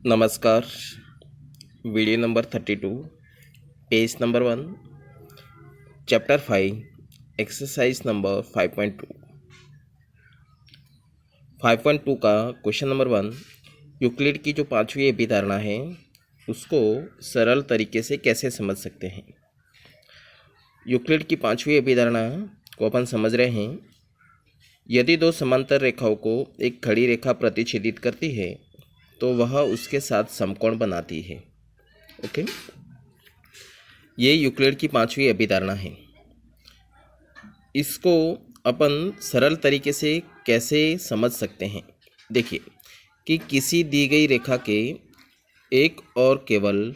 नमस्कार। Video number 32, page number 1, chapter 5, exercise number 5.2 का question number 1। Euclid की जो पांचवी अभिधारणा है उसको सरल तरीके से कैसे समझ सकते हैं। यूक्लिड की पांचवी अभिधारणा को अपन समझ रहे हैं। यदि दो समांतर रेखाओं को एक खड़ी रेखा प्रतिच्छेदित करती है तो वह उसके साथ समकोण बनाती है। ओके, ये यूक्लिड की पांचवी अभिधारणा है। इसको अपन सरल तरीके से कैसे समझ सकते हैं। देखिए कि किसी दी गई रेखा के एक और केवल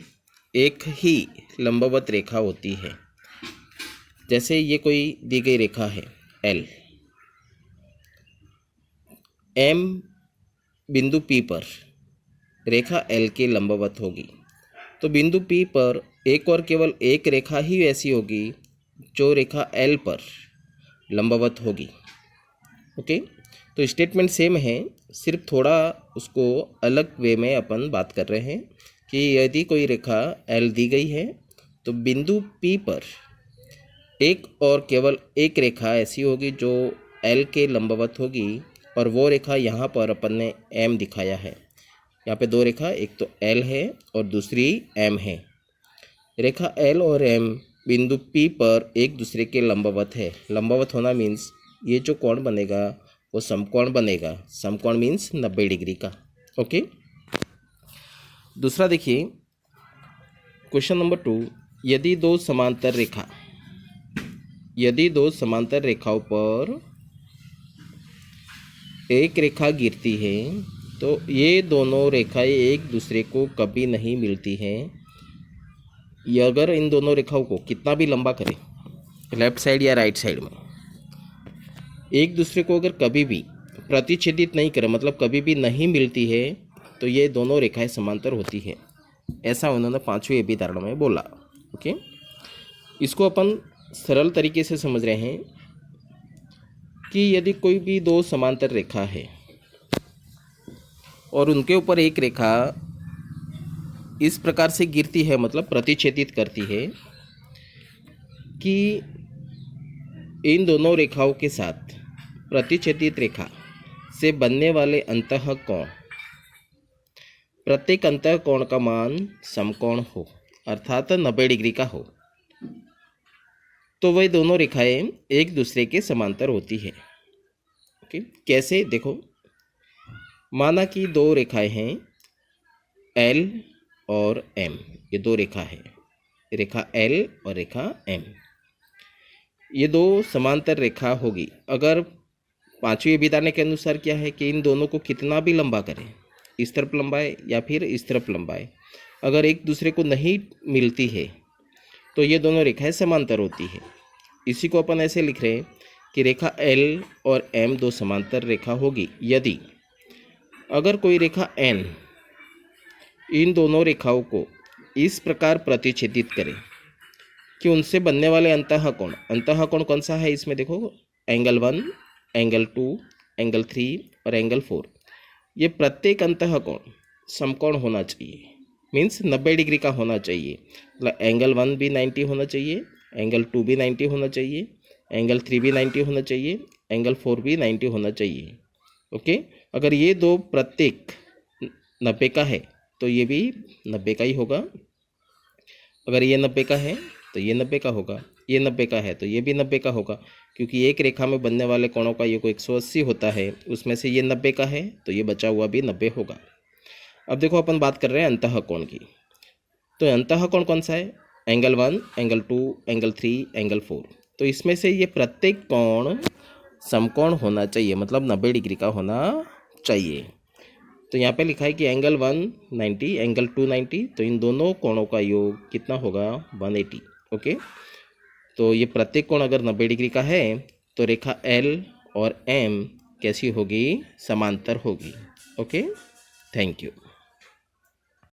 एक ही लंबवत रेखा होती है। जैसे ये कोई दी गई रेखा है एल, एम बिंदु पी पर रेखा एल के लंबवत होगी, तो बिंदु पी पर एक और केवल एक रेखा ही ऐसी होगी जो रेखा एल पर लंबवत होगी। ओके, तो स्टेटमेंट सेम है, सिर्फ थोड़ा उसको अलग वे में अपन बात कर रहे हैं कि यदि कोई रेखा एल दी गई है तो बिंदु पी पर एक और केवल एक रेखा ऐसी होगी जो एल के लंबवत होगी, और वो रेखा यहाँ पर अपन ने एम दिखाया है। यहाँ पे दो रेखा, एक तो एल है और दूसरी एम है। रेखा एल और एम बिंदु पी पर एक दूसरे के लंबवत है। लंबवत होना मीन्स ये जो कोण बनेगा वो समकोण बनेगा। समकोण मीन्स 90 डिग्री का। ओके, दूसरा देखिए क्वेश्चन नंबर 2। यदि दो समांतर रेखाओं पर एक रेखा गिरती है तो ये दोनों रेखाएं एक दूसरे को कभी नहीं मिलती हैं। ये अगर इन दोनों रेखाओं को कितना भी लंबा करें, लेफ्ट साइड या राइट साइड में, एक दूसरे को अगर कभी भी प्रतिच्छेदित नहीं करें, मतलब कभी भी नहीं मिलती है, तो ये दोनों रेखाएं समांतर होती है। ऐसा उन्होंने पांचवी अभिधारणा में बोला। ओके, इसको अपन सरल तरीके से समझ रहे हैं कि यदि कोई भी दो समांतर रेखा है और उनके ऊपर एक रेखा इस प्रकार से गिरती है, मतलब प्रतिच्छेदित करती है कि इन दोनों रेखाओं के साथ प्रतिच्छेदित रेखा से बनने वाले अंतःकोण, प्रत्येक अंतःकोण का मान समकोण हो, अर्थात 90 डिग्री का हो, तो वह दोनों रेखाएं एक दूसरे के समांतर होती है। ओके, कैसे देखो, माना कि दो रेखाएं हैं एल और एम। ये दो रेखा है, रेखा एल और रेखा एम। ये दो समांतर रेखा होगी। अगर पांचवी अभिधारणा के अनुसार क्या है कि इन दोनों को कितना भी लंबा करें, इस तरफ लंबाए या फिर इस तरफ लंबाए, अगर एक दूसरे को नहीं मिलती है तो ये दोनों रेखाएं समांतर होती है। इसी को अपन ऐसे लिख रहे हैं कि रेखा एल और एम दो समांतर रेखा होगी यदि अगर कोई रेखा एन इन दोनों रेखाओं को इस प्रकार प्रतिच्छेदित करे कि उनसे बनने वाले अंतःकोण कौन सा है, इसमें देखो एंगल 1, एंगल 2, एंगल 3 और एंगल 4। ये प्रत्येक अंतःकोण समकोण होना चाहिए, मीन्स 90 डिग्री का होना चाहिए। मतलब एंगल 1 भी 90 होना चाहिए, एंगल 2 भी 90 होना चाहिए, एंगल 3 भी 90 होना चाहिए, एंगल 4 भी 90 होना चाहिए। ओके, अगर ये दो प्रत्येक 90 का है तो ये भी 90 का ही होगा। अगर ये 90 का है तो ये 90 का होगा, ये 90 का है तो ये भी 90 का होगा, क्योंकि एक रेखा में बनने वाले कोणों का योग 180 होता है, उसमें से ये 90 का है तो ये बचा हुआ भी 90 होगा। अब देखो अपन बात कर रहे हैं अंतःकोण की, तो अंतःकोण कौन सा है, एंगल 1, एंगल 2, एंगल 3, एंगल 4। तो इसमें से ये प्रत्येक कोण समकोण होना चाहिए, मतलब 90 डिग्री का होना चाहिए। तो यहाँ पे लिखा है कि एंगल 1 90, एंगल 2 90, तो इन दोनों कोणों का योग कितना होगा, 180। ओके, तो ये प्रत्येक कोण अगर 90 डिग्री का है तो रेखा एल और एम कैसी होगी, समांतर होगी। Okay, thank you.